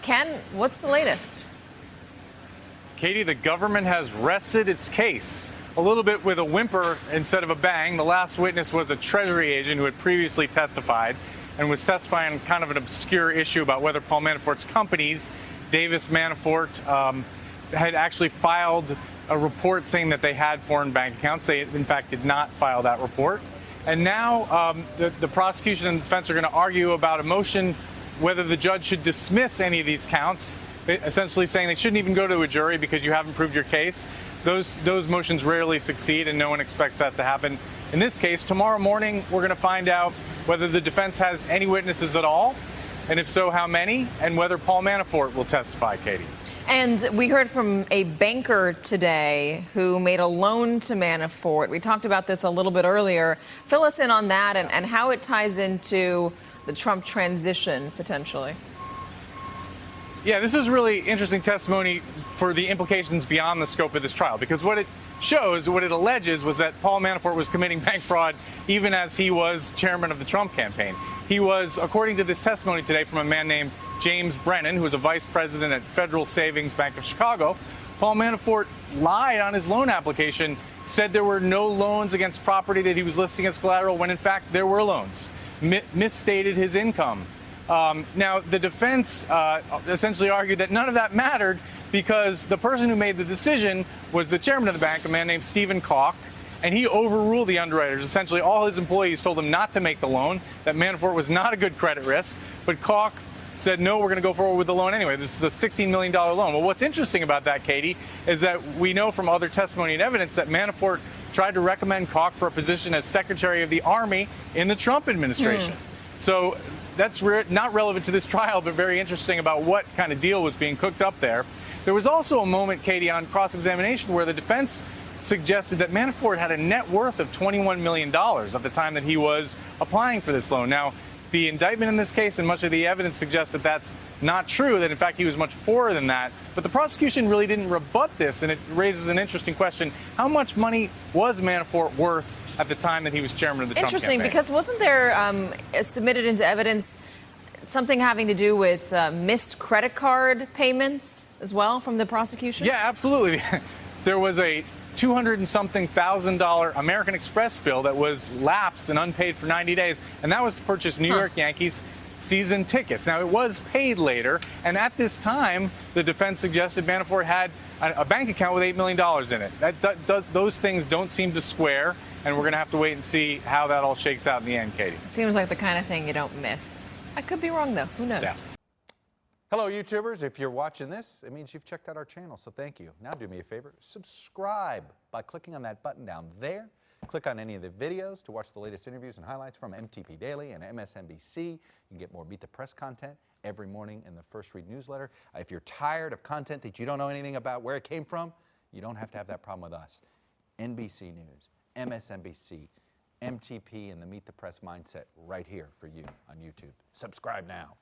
Ken, what's the latest? Katie, the government has rested its case a little bit with a whimper instead of a bang. The last witness was a Treasury agent who had previously testified and was testifying on kind of an obscure issue about whether Paul Manafort's companies, Davis Manafort, had actually filed a report saying that they had foreign bank accounts. They, in fact, did not file that report. And now the prosecution and defense are going to argue about a motion whether the judge should dismiss any of these counts, essentially saying they shouldn't even go to a jury because you haven't proved your case. Those motions rarely succeed, and no one expects that to happen. In this case, tomorrow morning, we're going to find out whether the defense has any witnesses at all, and if so, how many, and whether Paul Manafort will testify, Katie. And we heard from a banker today who made a loan to Manafort. We talked about this a little bit earlier. Fill us in on that and how it ties into the Trump transition, potentially. Yeah, this is really interesting testimony for the implications beyond the scope of this trial, because what it shows, what it alleges, was that Paul Manafort was committing bank fraud even as he was chairman of the Trump campaign. He was, according to this testimony today from a man named James Brennan, who was a vice president at Federal Savings Bank of Chicago, Paul Manafort lied on his loan application, said there were no loans against property that he was listing as collateral when, in fact, there were loans, misstated his income. Now, the defense essentially argued that none of that mattered because the person who made the decision was the chairman of the bank, a man named Stephen Koch, and he overruled the underwriters. Essentially, all his employees told him not to make the loan, that Manafort was not a good credit risk, but Koch said, no, we're going to go forward with the loan anyway. This is a $16 million loan. Well, what's interesting about that, Katie, is that we know from other testimony and evidence that Manafort tried to recommend Koch for a position as Secretary of the Army in the Trump administration. So that's not relevant to this trial, but very interesting about what kind of deal was being cooked up there. There was also a moment, Katie, on cross-examination where the defense suggested that Manafort had a net worth of $21 million at the time that he was applying for this loan. Now, the indictment in this case and much of the evidence suggests that that's not true, that in fact he was much poorer than that. But the prosecution really didn't rebut this, and it raises an interesting question. How much money was Manafort worth at the time that he was chairman of the Trump campaign? Interesting, because wasn't there submitted into evidence something having to do with missed credit card payments as well from the prosecution? Yeah, absolutely. There was a $200-something thousand American Express bill that was lapsed and unpaid for 90 days, and that was to purchase New York Yankees season tickets. Now, it was paid later, and at this time, the defense suggested Manafort had a bank account with $8 million in it. Those things don't seem to square, and we're going to have to wait and see how that all shakes out in the end, Katie. Seems like the kind of thing you don't miss. I could be wrong, though. Who knows? Yeah. Hello, YouTubers. If you're watching this, it means you've checked out our channel, so thank you. Now do me a favor, subscribe by clicking on that button down there. Click on any of the videos to watch the latest interviews and highlights from MTP Daily and MSNBC. You can get more Meet the Press content every morning in the First Read newsletter. If you're tired of content that you don't know anything about where it came from, you don't have to have that problem with us. NBC News, MSNBC, MTP, and the Meet the Press mindset right here for you on YouTube. Subscribe now.